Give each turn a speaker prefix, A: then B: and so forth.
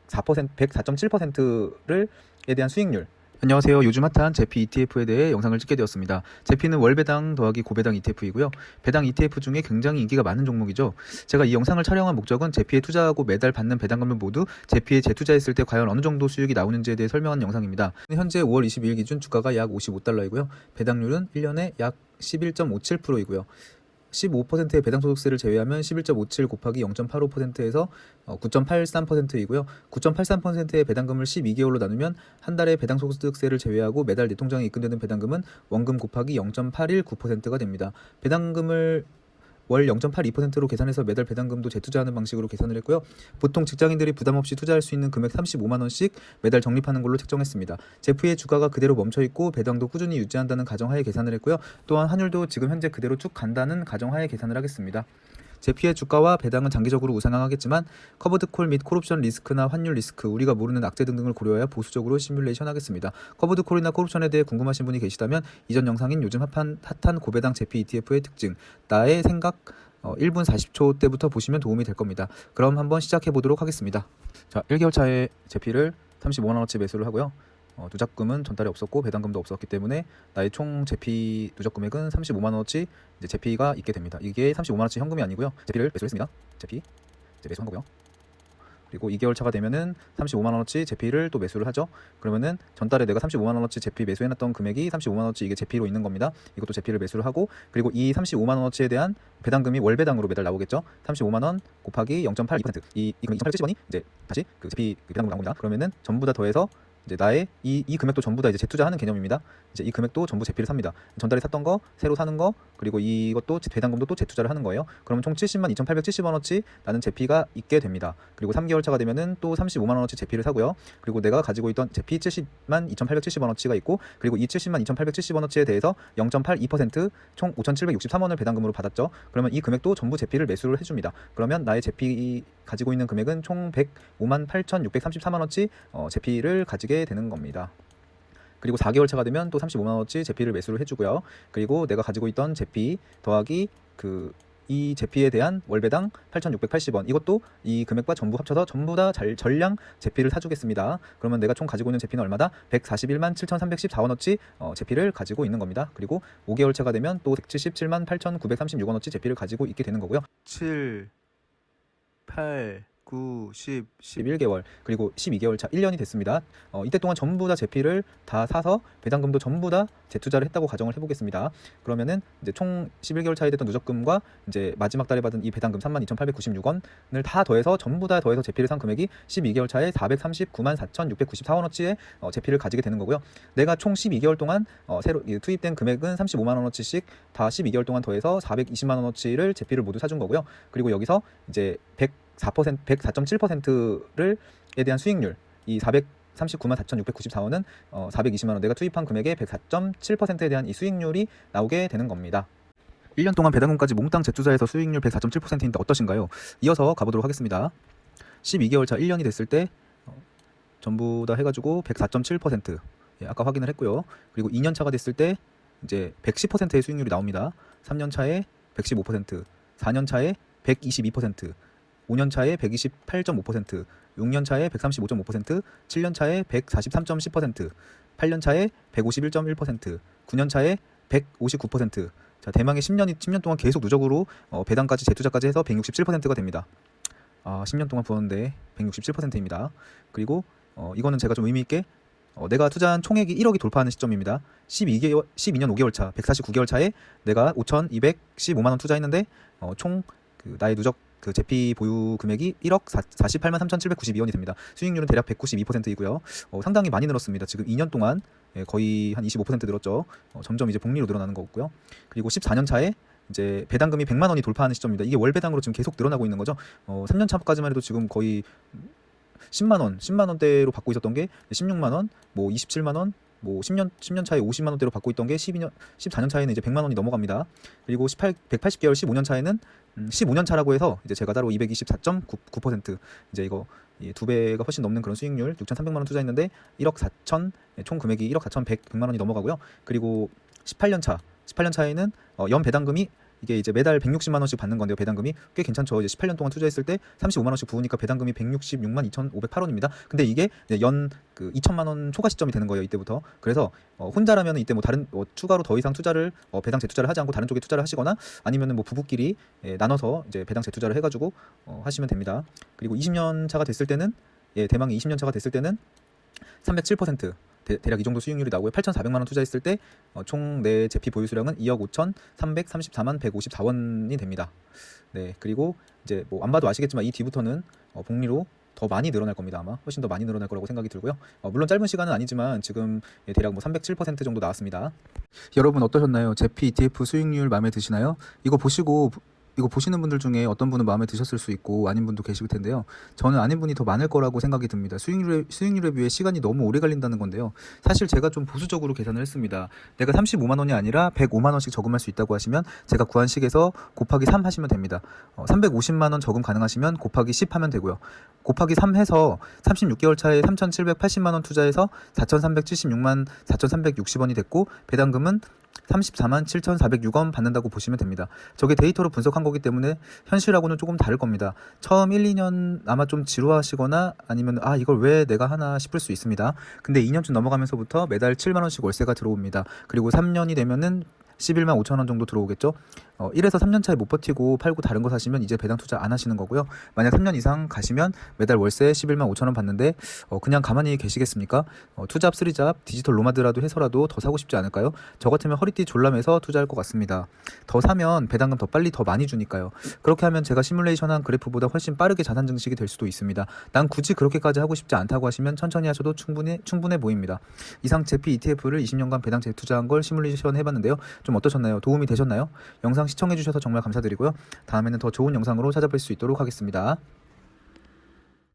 A: 104.7%를 에 대한 수익률. 안녕하세요. 요즘 핫한 제피 ETF에 대해 영상을 찍게 되었습니다. 제피는 월배당 더하기 고배당 ETF이고요. 배당 ETF 중에 굉장히 인기가 많은 종목이죠. 제가 이 영상을 촬영한 목적은 제피에 투자하고 매달 받는 배당금을 모두 제피에 재투자했을 때 과연 어느 정도 수익이 나오는지에 대해 설명한 영상입니다. 현재 5월 22일 기준 주가가 약 55달러이고요. 배당률은 1년에 약 11.57%이고요. 15%의 배당소득세를 제외하면 11.57 곱하기 0.85%에서 9.83%이고요. 9.83%의 배당금을 12개월로 나누면 한 달에 배당소득세를 제외하고 매달 내 통장에 입금되는 배당금은 원금 곱하기 0.819%가 됩니다. 배당금을 월 0.82%로 계산해서 매달 배당금도 재투자하는 방식으로 계산을 했고요. 보통 직장인들이 부담없이 투자할 수 있는 금액 35만원씩 매달 적립하는 걸로 책정했습니다. 제피의 주가가 그대로 멈춰있고 배당도 꾸준히 유지한다는 가정하에 계산을 했고요. 또한 환율도 지금 현재 그대로 쭉 간다는 가정하에 계산을 하겠습니다. 제피의 주가와 배당은 장기적으로 우상향하겠지만 커버드콜 및 콜옵션 리스크나 환율 리스크, 우리가 모르는 악재 등등을 고려하여 보수적으로 시뮬레이션 하겠습니다. 커버드콜이나 콜옵션에 대해 궁금하신 분이 계시다면 이전 영상인 요즘 핫한 고배당 제피 ETF의 특징, 나의 생각 1분 40초 때부터 보시면 도움이 될 겁니다. 그럼 한번 시작해 보도록 하겠습니다. 자, 1개월 차에 제피를 35만원어치 매수를 하고요. 누적금은 전달에 없었고 배당금도 없었기 때문에 나의 총 제피 누적 금액은 35만원어치 이제 제피가 있게 됩니다. 이게 35만원어치 현금이 아니고요. 제피를 매수를 했습니다. 제피 이제 매수한 거고요. 그리고 2개월 차가 되면은 35만원어치 제피를 또 매수를 하죠. 그러면은 전달에 내가 35만원어치 제피 매수해놨던 금액이 35만원어치 이게 제피로 있는 겁니다. 이것도 제피를 매수를 하고, 그리고 이 35만원어치에 대한 배당금이 월배당으로 매달 나오겠죠. 35만원 곱하기 0.82%, 이 금액 2,870원이 이제 다시 그 제피 배당금 나옵니다. 그러면은 전부 다 더해서 이제 나의 이 금액도 전부 다 이제 재투자하는 개념입니다. 이제 이 금액도 전부 제피를 삽니다. 전달에 샀던 거 새로 사는 거, 그리고 이것도 배당금도 또 재투자를 하는 거예요. 그러면 총 70만 2,870원어치 나는 제피가 있게 됩니다. 그리고 3개월 차가 되면은 또 35만원어치 제피를 사고요. 그리고 내가 가지고 있던 제피 70만 2,870원어치가 있고, 그리고 이 70만 2,870원어치에 대해서 0.82%총 5,763원을 배당금으로 받았죠. 그러면 이 금액도 전부 제피를 매수를 해줍니다. 그러면 나의 제피 가지고 있는 금액은 총 105만 8,634만원치 제피를 가지게 되는 겁니다. 그리고 4개월 차가 되면 또 35만원어치 제피를 매수를 해주고요. 그리고 내가 가지고 있던 제피 더하기 이 제피에 대한 월배당 8,680원, 이것도 이 금액과 전부 합쳐서 전부 다 전량 제피를 사주겠습니다. 그러면 내가 총 가지고 있는 제피는 얼마다? 141만 7,314원어치 제피를 가지고 있는 겁니다. 그리고 5개월 차가 되면 또 177만 8,936원어치 제피를 가지고 있게 되는 거고요. 7, 8, 9, 10, 11개월, 그리고 12개월 차 1년이 됐습니다. 이때 동안 전부 다 제피를 다 사서 배당금도 전부 다 재투자를 했다고 가정을 해보겠습니다. 그러면은 이제 총 11개월 차에 됐던 누적금과 이제 마지막 달에 받은 이 배당금 32,896원을 다 더해서 전부 다 더해서 제피를 산 금액이 12개월 차에 439만 4,694원어치의 제피를 가지게 되는 거고요. 내가 총 12개월 동안 새로 투입된 금액은 35만원어치씩 다 12개월 동안 더해서 420만원어치를 제피를 모두 사준 거고요. 그리고 여기서 이제 104.7%에 대한 수익률, 이 439만 4,694원은 420만원 내가 투입한 금액의 104.7%에 대한 이 수익률이 나오게 되는 겁니다. 1년 동안 배당금까지 몽땅 재투자해서 수익률 104.7%인데 어떠신가요? 이어서 가보도록 하겠습니다. 12개월 차 1년이 됐을 때 전부 다 해가지고 104.7%, 아까 확인을 했고요. 그리고 2년 차가 됐을 때 이제 110%의 수익률이 나옵니다. 3년 차에 115%, 4년 차에 122%, 5년 차에 128.5%, 6년 차에 135.5%, 7년 차에 143.10%, 8년 차에 151.1%, 9년 차에 159%. 자, 대망의 10년 동안 계속 누적으로 배당까지 재투자까지 해서 167%가 됩니다. 10년 동안 부었는데 167%입니다. 그리고 이거는 제가 좀 의미 있게 내가 투자한 총액이 1억이 돌파하는 시점입니다. 12년 5개월 차, 149개월 차에 내가 5,215만원 투자했는데 총 나의 누적 제피 보유 금액이 1억 48만 3,792원이 됩니다. 수익률은 대략 192%이고요. 상당히 많이 늘었습니다. 지금 2년 동안 거의 한 25% 늘었죠. 점점 이제 복리로 늘어나는 거고요. 그리고 14년 차에 이제 배당금이 100만 원이 돌파하는 시점입니다. 이게 월배당으로 지금 계속 늘어나고 있는 거죠. 3년 차까지만 해도 지금 거의 10만 원대로 받고 있었던 게 16만 원, 뭐 27만 원, 뭐 10년 차에 50만 원대로 받고 있던 게 14년 차에는 이제 100만 원이 넘어갑니다. 그리고 180개월 15년 차에는 15년 차라고 해서 이제 제가 따로 224.9% 이제 이거 두 배가 훨씬 넘는 그런 수익률, 6,300만 원 투자했는데 1억 4천, 총 금액이 1억 4,100만 원이 넘어가고요. 그리고 18년 차에는 연 배당금이 이게 이제 매달 160만 원씩 받는 건데요. 배당금이 꽤 괜찮죠. 이제 18년 동안 투자했을 때 35만 원씩 부으니까 배당금이 166만 2,508원입니다. 근데 이게 연 2천만 원 초과 시점이 되는 거예요. 이때부터. 그래서 혼자라면 이때 뭐 다른 추가로 더 이상 투자를 배당 재투자를 하지 않고 다른 쪽에 투자를 하시거나 아니면은 뭐 부부끼리 나눠서 이제 배당 재투자를 해가지고 하시면 됩니다. 그리고 20년 차가 됐을 때는 대망의 20년 차가 됐을 때는 307% 대략 이 정도 수익률이 나오고요. 8,400만 원 투자했을 때 총 내 제피 보유 수량은 2억 5,334만 154원이 됩니다. 네, 그리고 이제 뭐 안 봐도 아시겠지만 이 뒤부터는 복리로 더 많이 늘어날 겁니다. 아마 훨씬 더 많이 늘어날 거라고 생각이 들고요. 물론 짧은 시간은 아니지만 지금 대략 뭐 307% 정도 나왔습니다. 여러분 어떠셨나요? 제피 ETF 수익률 마음에 드시나요? 이거 보시는 분들 중에 어떤 분은 마음에 드셨을 수 있고 아닌 분도 계실 텐데요. 저는 아닌 분이 더 많을 거라고 생각이 듭니다. 수익률에 비해 시간이 너무 오래 걸린다는 건데요. 사실 제가 좀 보수적으로 계산을 했습니다. 내가 35만 원이 아니라 105만 원씩 저금할 수 있다고 하시면 제가 구한 식에서 곱하기 3 하시면 됩니다. 350만 원 저금 가능하시면 곱하기 10 하면 되고요. 곱하기 3 해서 36개월 차에 3,780만 원 투자해서 4,376만 4,360원이 됐고 배당금은 34만 7,406원 받는다고 보시면 됩니다. 저게 데이터로 분석한 거기 때문에 현실하고는 조금 다를 겁니다. 처음 1, 2년 아마 좀 지루하시거나 아니면 이걸 왜 내가 하나 싶을 수 있습니다. 근데 2년쯤 넘어가면서부터 매달 7만 원씩 월세가 들어옵니다. 그리고 3년이 되면은 11만 5천 원 정도 들어오겠죠. 1에서 3년 차에 못 버티고 팔고 다른 거 사시면 이제 배당 투자 안 하시는 거고요. 만약 3년 이상 가시면 매달 월세 11만 5천 원 받는데 그냥 가만히 계시겠습니까? 투잡, 쓰리잡, 디지털 노마드라도 해서라도 더 사고 싶지 않을까요? 저 같으면 허리띠 졸라매서 투자할 것 같습니다. 더 사면 배당금 더 빨리 더 많이 주니까요. 그렇게 하면 제가 시뮬레이션한 그래프보다 훨씬 빠르게 자산 증식이 될 수도 있습니다. 난 굳이 그렇게까지 하고 싶지 않다고 하시면 천천히 하셔도 충분해 보입니다. 이상 제피 ETF를 20년간 배당 재투자한 걸 시뮬레이션 해봤는데요. 좀 어떠셨나요? 도움이 되셨나요? 영상 시청해주셔서 정말 감사드리고요. 다음에는 더 좋은 영상으로 찾아뵐 수 있도록 하겠습니다.